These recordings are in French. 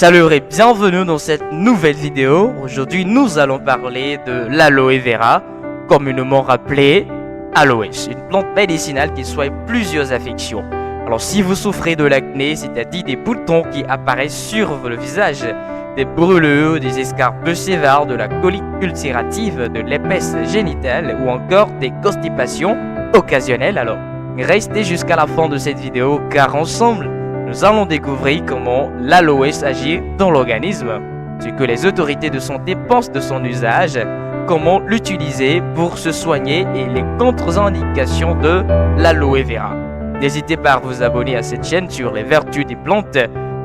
Salut et bienvenue dans cette nouvelle vidéo. Aujourd'hui, nous allons parler de l'aloe vera, communément appelée aloès, une plante médicinale qui soigne plusieurs affections. Alors, si vous souffrez de l'acné, c'est-à-dire des boutons qui apparaissent sur le visage, des brûlures, des escarpes sévères, de la colite ulcérative, de l'épaisse génitale ou encore des constipations occasionnelles, alors restez jusqu'à la fin de cette vidéo car ensemble, nous allons découvrir comment l'aloès agit dans l'organisme, ce que les autorités de santé pensent de son usage, comment l'utiliser pour se soigner et les contre-indications de l'aloe vera. N'hésitez pas à vous abonner à cette chaîne sur les vertus des plantes,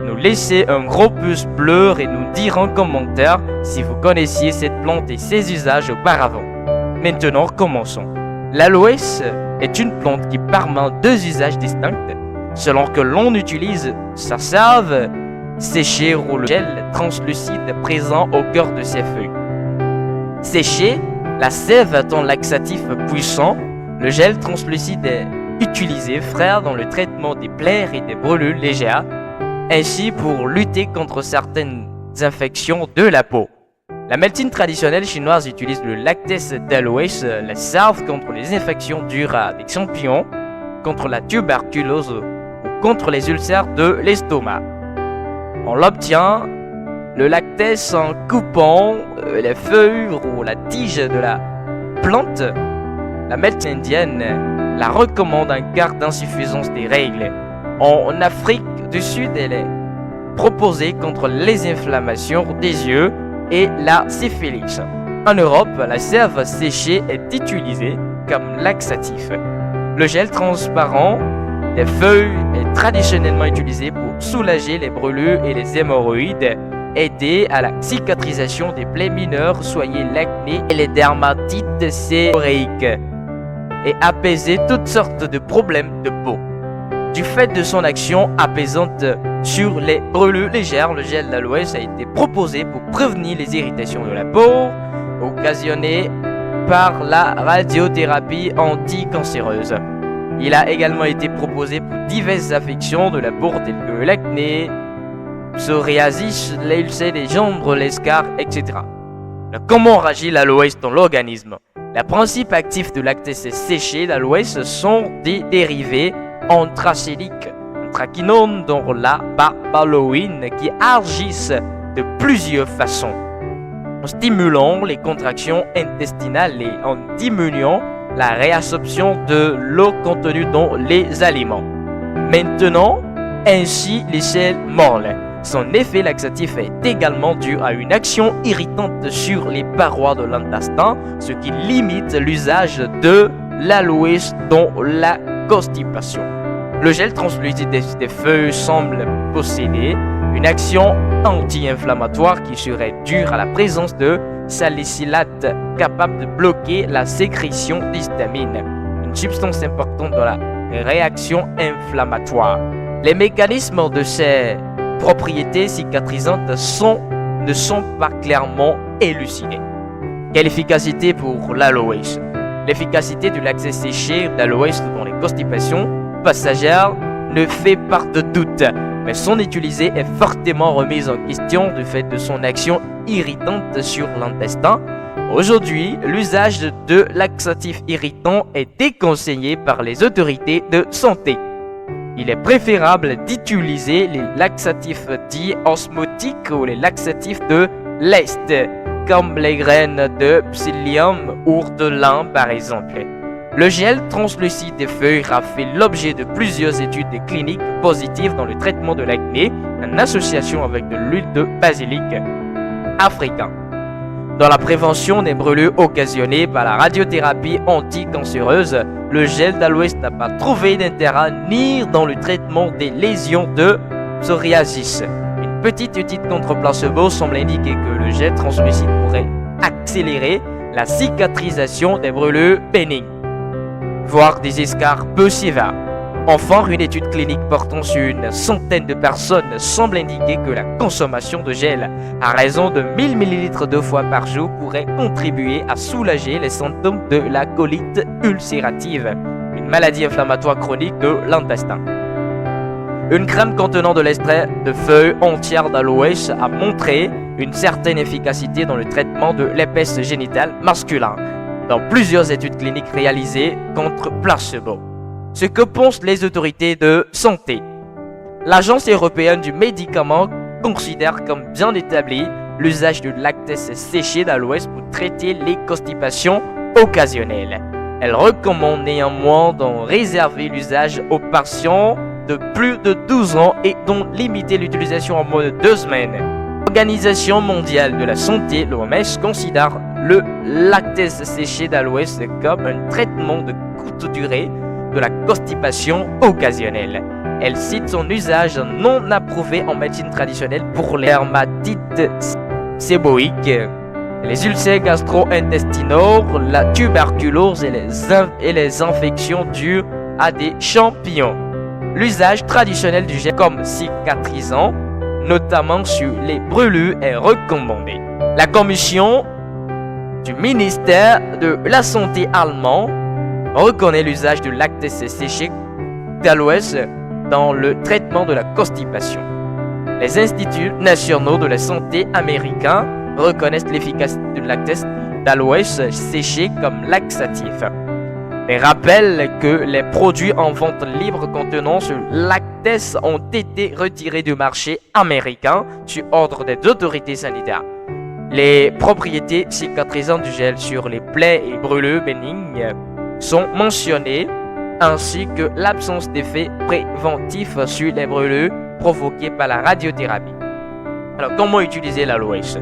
nous laisser un gros pouce bleu et nous dire en commentaire si vous connaissiez cette plante et ses usages auparavant. Maintenant, commençons. L'aloès est une plante qui permet deux usages distincts. Selon que l'on utilise sa sève séchée ou le gel translucide présent au cœur de ses feuilles. Séchée, la sève est un laxatif puissant. Le gel translucide est utilisé frais dans le traitement des plaies et des brûlures légères, ainsi pour lutter contre certaines infections de la peau. La médecine traditionnelle chinoise utilise le lactès d'aloès, la sève contre les infections dues à des champignons, contre la tuberculose ou contre les ulcères de l'estomac. On l'obtient le lactès en coupant les feuilles ou la tige de la plante. La médecine indienne la recommande en cas d'insuffisance des règles. En Afrique du Sud, elle est proposée contre les inflammations des yeux et la syphilis. En Europe, la sève séchée est utilisée comme laxatif. Le gel transparent des feuilles est traditionnellement utilisé pour soulager les brûlures et les hémorroïdes, aider à la cicatrisation des plaies mineures, soigner l'acné et les dermatites séborréiques et apaiser toutes sortes de problèmes de peau. Du fait de son action apaisante sur les brûlures légères, le gel d'aloès a été proposé pour prévenir les irritations de la peau occasionnées par la radiothérapie anticancéreuse. Il a également été proposé pour diverses affections de la peau telles que l'acné, psoriasis, les ulcères des jambes, l'escarre, etc. Comment agit l'aloès dans l'organisme? Les principes actifs de lactès séché d'aloès sont des dérivés anthracycliques, anthraquinones dont la barbaloïne qui agissent de plusieurs façons, en stimulant les contractions intestinales et en diminuant la réabsorption de l'eau contenue dans les aliments. Maintenant, ainsi les sels molles. Son effet laxatif est également dû à une action irritante sur les parois de l'intestin, ce qui limite l'usage de l'aloès dans la constipation. Le gel translucide des feuilles semble posséder une action anti-inflammatoire qui serait due à la présence de salicylate capable de bloquer la sécrétion d'histamine, une substance importante dans la réaction inflammatoire. Les mécanismes de ces propriétés cicatrisantes ne sont pas clairement élucidés. Quelle efficacité pour l'aloès? L'efficacité du lactès séché d'aloès dans les constipations passagères ne fait pas de doute, mais son utilisation est fortement remise en question du fait de son action irritante sur l'intestin. Aujourd'hui, l'usage de laxatifs irritants est déconseillé par les autorités de santé. Il est préférable d'utiliser les laxatifs dits osmotiques ou les laxatifs de l'Est, comme les graines de psyllium ou de lin par exemple. Le gel translucide des feuilles a fait l'objet de plusieurs études cliniques positives dans le traitement de l'acné en association avec de l'huile de basilic africain. Dans la prévention des brûlures occasionnées par la radiothérapie anticancéreuse, le gel d'aloès n'a pas trouvé d'intérêt ni dans le traitement des lésions de psoriasis. Une petite étude contre placebo semble indiquer que le gel translucide pourrait accélérer la cicatrisation des brûlures bénignes, voire des escarpes sévères. Enfin, une étude clinique portant sur une centaine de personnes semble indiquer que la consommation de gel à raison de 1000 ml 2 fois par jour pourrait contribuer à soulager les symptômes de la colite ulcérative, une maladie inflammatoire chronique de l'intestin. Une crème contenant de l'extrait de feuilles entières d'aloès a montré une certaine efficacité dans le traitement de l'herpès génital masculin dans plusieurs études cliniques réalisées contre placebo. Ce que pensent les autorités de santé. L'Agence européenne du médicament considère comme bien établi l'usage de lactase séchée d'aloès pour traiter les constipations occasionnelles. Elle recommande néanmoins d'en réserver l'usage aux patients de plus de 12 ans et d'en limiter l'utilisation en moins de 2 semaines. L'Organisation mondiale de la santé, l'OMS, considère le lactase séché d'aloès comme un traitement de courte durée de la constipation occasionnelle. Elle cite son usage non approuvé en médecine traditionnelle pour les dermatites séboïques, les ulcères gastro-intestinaux, la tuberculose et les infections dues à des champignons. L'usage traditionnel du gel comme cicatrisant, notamment sur les brûlures, est recommandé. La commission du ministère de la Santé allemand reconnaît l'usage de lactase séché d'aloès dans le traitement de la constipation. Les instituts nationaux de la santé américains reconnaissent l'efficacité du lactase d'aloès séché comme laxatif, mais rappellent que les produits en vente libre contenant ce lactase ont été retirés du marché américain sur ordre des autorités sanitaires. Les propriétés cicatrisantes du gel sur les plaies et brûlures bénignes sont mentionnées, ainsi que l'absence d'effets préventifs sur les brûlures provoquées par la radiothérapie. Alors, comment utiliser l'aloès?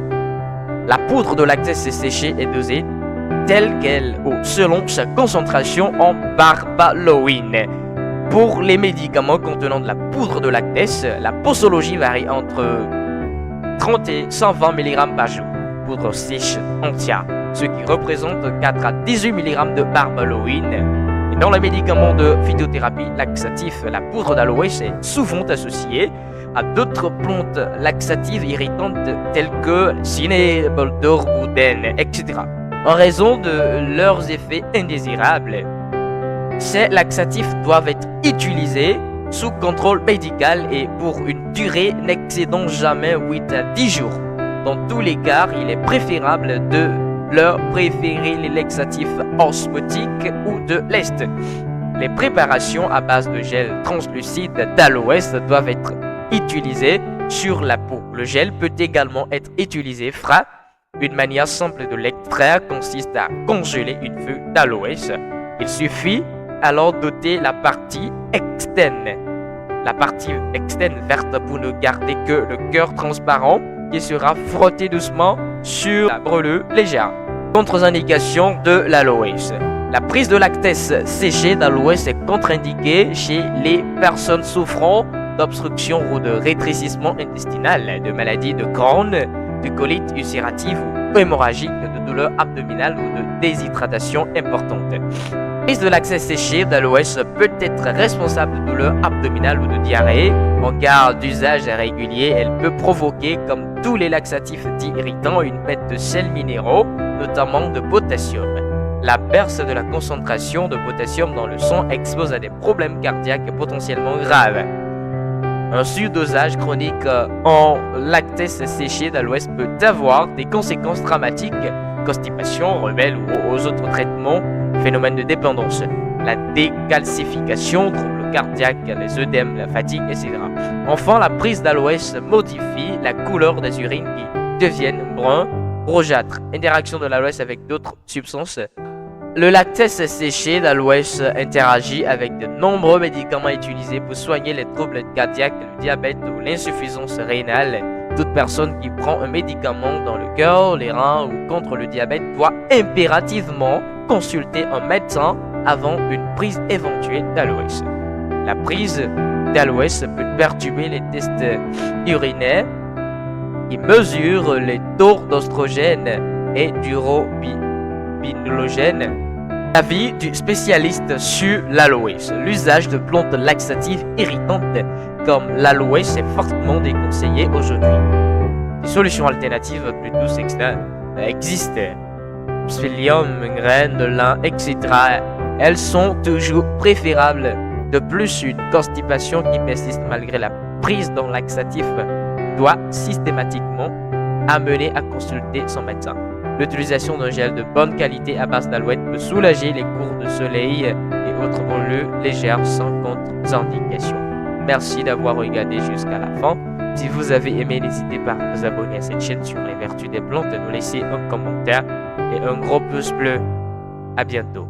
La poudre de lactase séchée est dosée telle qu'elle ou selon sa concentration en barbaloïne. Pour les médicaments contenant de la poudre de lactase, la posologie varie entre 30 et 120 mg par jour, poudre sèche entière, ce qui représente 4 à 18 mg de barbaloïne. Et dans les médicaments de phytothérapie laxatif, la poudre d'aloès est souvent associée à d'autres plantes laxatives irritantes telles que cinnaboldur, boudin, etc. En raison de leurs effets indésirables, ces laxatifs doivent être utilisés sous contrôle médical et pour une durée n'excédant jamais 8 à 10 jours. Dans tous les cas, il est préférable de leur préférer les laxatifs osmotiques ou de l'Est. Les préparations à base de gel translucide d'aloès doivent être utilisées sur la peau. Le gel peut également être utilisé frais. Une manière simple de l'extraire consiste à congeler une feuille d'aloès. Il suffit alors d'ôter la partie externe. La partie externe verte pour ne garder que le cœur transparent qui sera frotté doucement sur la brûlure légère. Contre-indication de l'aloès. La prise de lactase séchée d'aloès est contre-indiquée chez les personnes souffrant d'obstruction ou de rétrécissement intestinal, de maladies de Crohn, de colite ulcérative ou hémorragique, de douleurs abdominales ou de déshydratation importante. La prise de lactase séchée d'aloès peut être responsable de douleurs abdominales ou de diarrhée. En cas d'usage régulier, elle peut provoquer, comme tous les laxatifs dits irritants, une perte de sels minéraux, notamment de potassium. La perte de la concentration de potassium dans le sang expose à des problèmes cardiaques potentiellement graves. Un surdosage chronique en lactase séchée d'aloès peut avoir des conséquences dramatiques, constipation, rebelle ou aux autres traitements, phénomènes de dépendance, la décalcification, troubles cardiaques, les œdèmes, la fatigue, etc. Enfin, la prise d'aloès modifie la couleur des urines qui deviennent brun, rougeâtre. Interaction de l'aloès avec d'autres substances. Le lactase séché d'aloès interagit avec de nombreux médicaments utilisés pour soigner les troubles cardiaques, le diabète ou l'insuffisance rénale. Toute personne qui prend un médicament dans le cœur, les reins ou contre le diabète doit impérativement consulter un médecin avant une prise éventuelle d'aloès. La prise d'aloès peut perturber les tests urinaires qui mesurent les taux d'oestrogène et d'urobilogène. Avis du spécialiste sur l'aloès. L'usage de plantes laxatives irritantes comme l'aloès est fortement déconseillé aujourd'hui. Des solutions alternatives plus douces existent. Psyllium, graines de lin, etc. Elles sont toujours préférables De plus, une constipation qui persiste malgré la prise d'un laxatif doit systématiquement amener à consulter son médecin. L'utilisation d'un gel de bonne qualité à base d'alouette peut soulager les cours de soleil et autres brûlures légères sans contre-indication. Merci d'avoir regardé jusqu'à la fin. Si vous avez aimé, n'hésitez pas à vous abonner à cette chaîne sur les vertus des plantes, de nous laisser un commentaire et un gros pouce bleu. À bientôt.